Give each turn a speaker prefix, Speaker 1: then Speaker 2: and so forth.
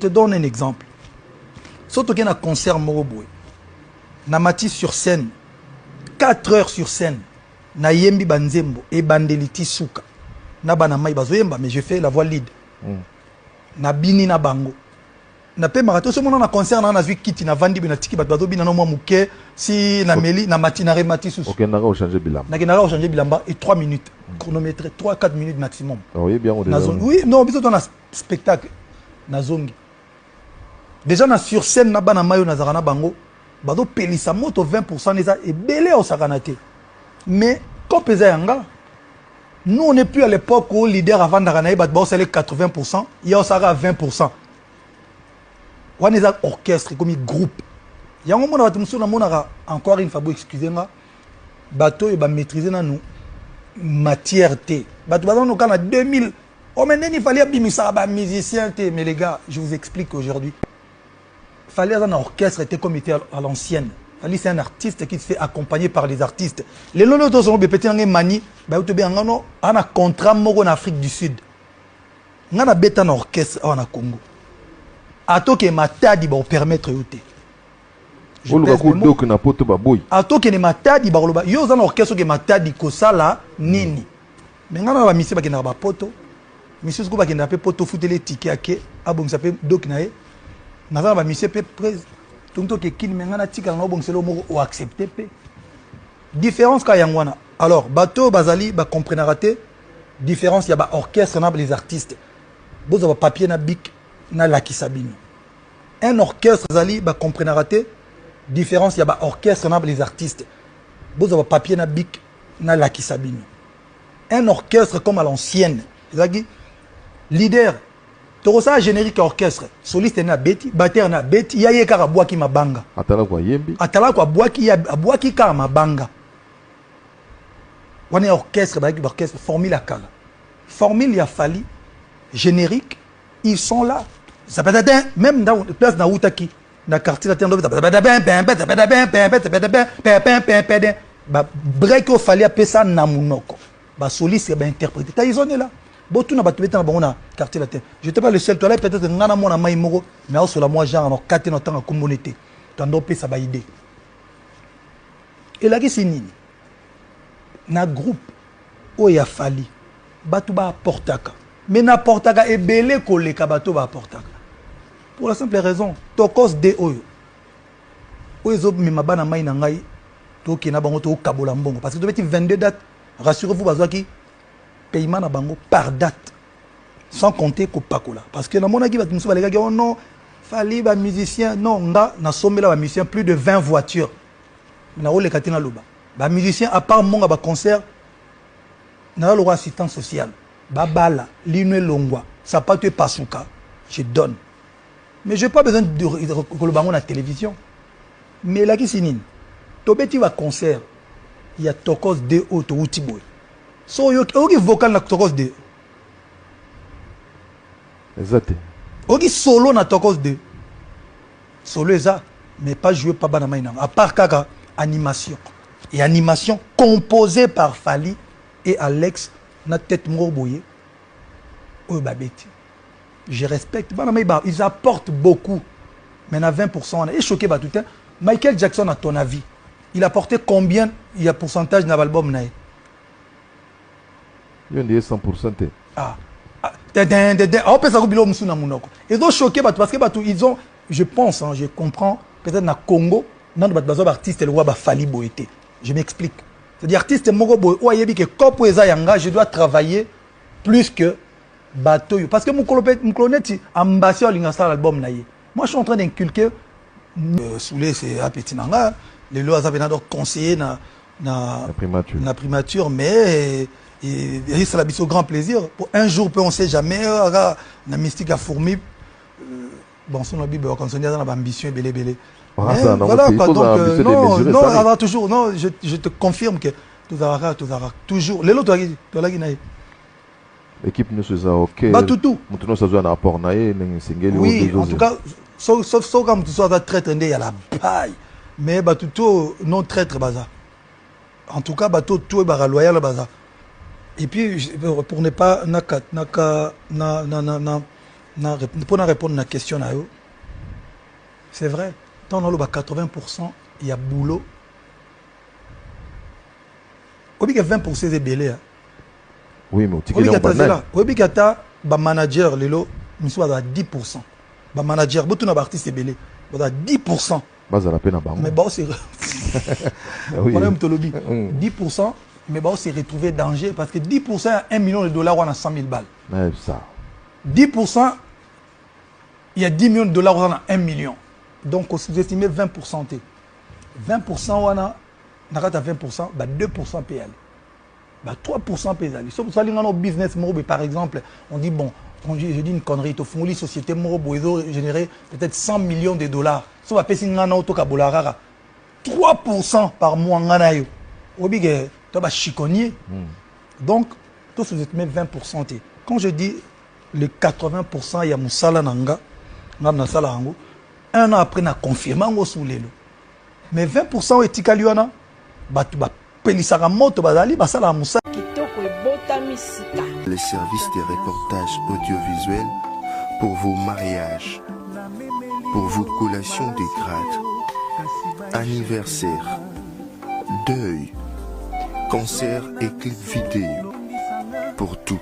Speaker 1: te donne un exemple. Surtout qu'il y a un concert Moroboué. Na mati sur scène. 4 heures sur scène. Na yembi banzembo. Et bandeliti souka. Na banamai bazoyemba. Mais je fais la voix lead. Na bini na bango. Na pe marato. Ce moment na concert na zui kiti na vandi na tiki bato bina na mwa muke. Si na meli na mati na remati sous.
Speaker 2: Ok, n'a pas changé bilan.
Speaker 1: N'a pas changé bilamba et 3 minutes. Chronométré 3-4 minutes maximum.
Speaker 2: Oui, bien au
Speaker 1: Oui, non, bisous dans un spectacle. Na zongi. Déjà na sur scène na bana mayo na zarana bango. Bado pelisa moto 20% neza et belé au sakanate. Mais quand pesa yanga, nous on n'est plus à l'époque où le leader avant d'aranaï bat c'est les 80%, il y a aussi 20%. On est un orchestre comme groupe. Il y a un moment où encore une fois, excusez-moi, bateau et maîtriser nous matière T. Bateau nous quand 2000, oh mais il fallait abimisa ba musicien T. Mais les gars, je vous explique aujourd'hui. Il fallait un orchestre était comme était à l'ancienne. Il c'est un artiste qui se fait accompagner par les artistes. Les lolos sont petit en mani, bah tu bien on a un contrat en Afrique du Sud. On a bête un orchestre en Congo. Ato que matadi ba permettre yote. Ato que ne matadi ba loba yo za orchestre que matadi ko sala nini. Mais ngana ba misi ba ke na ba poto. Misi ko ba ke na pe poto futele ticket ake abom sa pe dok na e. Na za ba misi pe presse. Donc que kin me ngana tika na bon selo mo o accepter pe. Différence ka yangwana. Alors bateau bazali ba comprendre raté. Différence ya ba orchestre na les artistes. Boza ba papier na bic na la kisabino. Un orchestre zali ba comprendre raté. Différence ya ba orchestre na les artistes. Boza ba papier na bic na la kisabino. Un orchestre comme à l'ancienne. Zagi leader Torosa générique orchestre, soliste na beti, batteur na beti, ya ye kara bwaki mabanga.
Speaker 2: Atala kwa yembi.
Speaker 1: Atala kwa bwaki ya bwaki kara mabanga. Wane orchestre ba orchestre formule à kala. Formule ya fali générique, ils sont là. Ça peut être même dans place na Outaki, na quartier latin do ba break au fali a pesa na munoko. Ba soliste ba interpréter. Ta ils sont là. Botou na batubeta na bangona quartier latin. Je n'étais pas le seul, toi là peut-être ngana mona mai moko, mais au cela moi genre en 4 temps en communauté. Tando pe ça ba idée. Et là qui c'est nini? Na groupe o ya fali batu ba portaka. Mais na portaka e belé koleka batu ba portaka. Pour la simple raison, tokos de oyo. Oyo me mabana mai na ngai to ki na bango to kabola mbongo parce que tu metti 22 dates. Rassurez-vous bazwaki paiement na bango par date sans compter ko pakola parce que na mona ki batumso balega ki non fali ba musicien non nga na somela ba musicien plus de 20 voitures na ole katina loba ba musicien à part monga ba concert na lo assistant social ba bala linwe longwa ça pas te pasuka je donne mais j'ai pas besoin de ko bango na télévision mais là qui sinine to beti va concert il y a tokos de auto utiboy. So yo ogi vocal na tokos de.
Speaker 2: Exact.
Speaker 1: Ogi solo na tokos de. Solo eza mais pas joué par banama ina. À part kaka animation. Et animation composée par Fali et Alex na tête morboyé. Oh babeti. Je respecte banama ils apportent beaucoup. Mais na 20% on est choqué ba tout temps. Michael Jackson à ton avis, il a apporté combien il y a pourcentage dans l'album nae?
Speaker 2: Il y a 100%.
Speaker 1: Ah. On peut s'arrêter au Moussou na Mounoko. Ils ont choqué parce que ils ont, je pense, hein, je comprends, peut-être na Congo, dans le artiste le roi Fali Boété. Je m'explique. C'est-à-dire artiste Moko Boé, ou ayebi que Kopo Eza Yanga, je dois travailler plus que bateau. Parce que mon colonel ambassadeur l'ingasta l'album naie. Moi je suis en train d'inculquer Soulé c'est à petit nanga, les lois avaient d'abord conseillé na primature mais et ça l'a mis au grand plaisir. Pour un jour, on ne sait jamais. La mystique a fourmi. Bon, son Bible, quand on est dans l'ambition, belé. Voilà quoi. Donc, non, toujours. Non, je te confirme que tout aura toujours. Les autres, tu as dit.
Speaker 2: L'équipe ne se ça ok.
Speaker 1: Bah, tout.
Speaker 2: Maintenant, ça doit un rapport naïe,
Speaker 1: oui, en tout cas, sauf quand tu sois traître, il y a la paille. Mais, bah, tout, non traître, bazar. En tout cas, bah, tout est loyal, bazar. Et puis, pour ne pas Pour répondre à la question, c'est vrai. Tant dans le 80%, il y a boulot. Au bout 20% c'est belé.
Speaker 2: Oui, mais
Speaker 1: au bout de manager, lelo, nous sommes à 10%. Le manager, beaucoup d'artistes belé, à 10%. Mais bon, c'est 10%, mais bon, c'est retrouvé danger parce que 10% à 1 million de dollars, on a 100 000 balles.
Speaker 2: Ça.
Speaker 1: 10%, il y a 10 millions de dollars, on a 1 million. Donc, on sous-estime 20%. 20%, on a 20%, 2% peut y aller. 3% peut y aller. Sauf que dans business, par exemple, on dit, bon, je dis une connerie, tu fais une société, ils générer peut-être 100 millions de dollars. Sauf que tu as 3% par mois. Tu as chiconnier. Donc, tu sous-estimes 20%. Quand je dis les 80%, il y a Moussala Nanga, un an après, on a confirmé sous les lots. Mais 20% est Tikaliana,
Speaker 3: Les services de reportage audiovisuel pour vos mariages, pour vos collations de grades, anniversaire, deuil, concert et clip vidéo, pour tout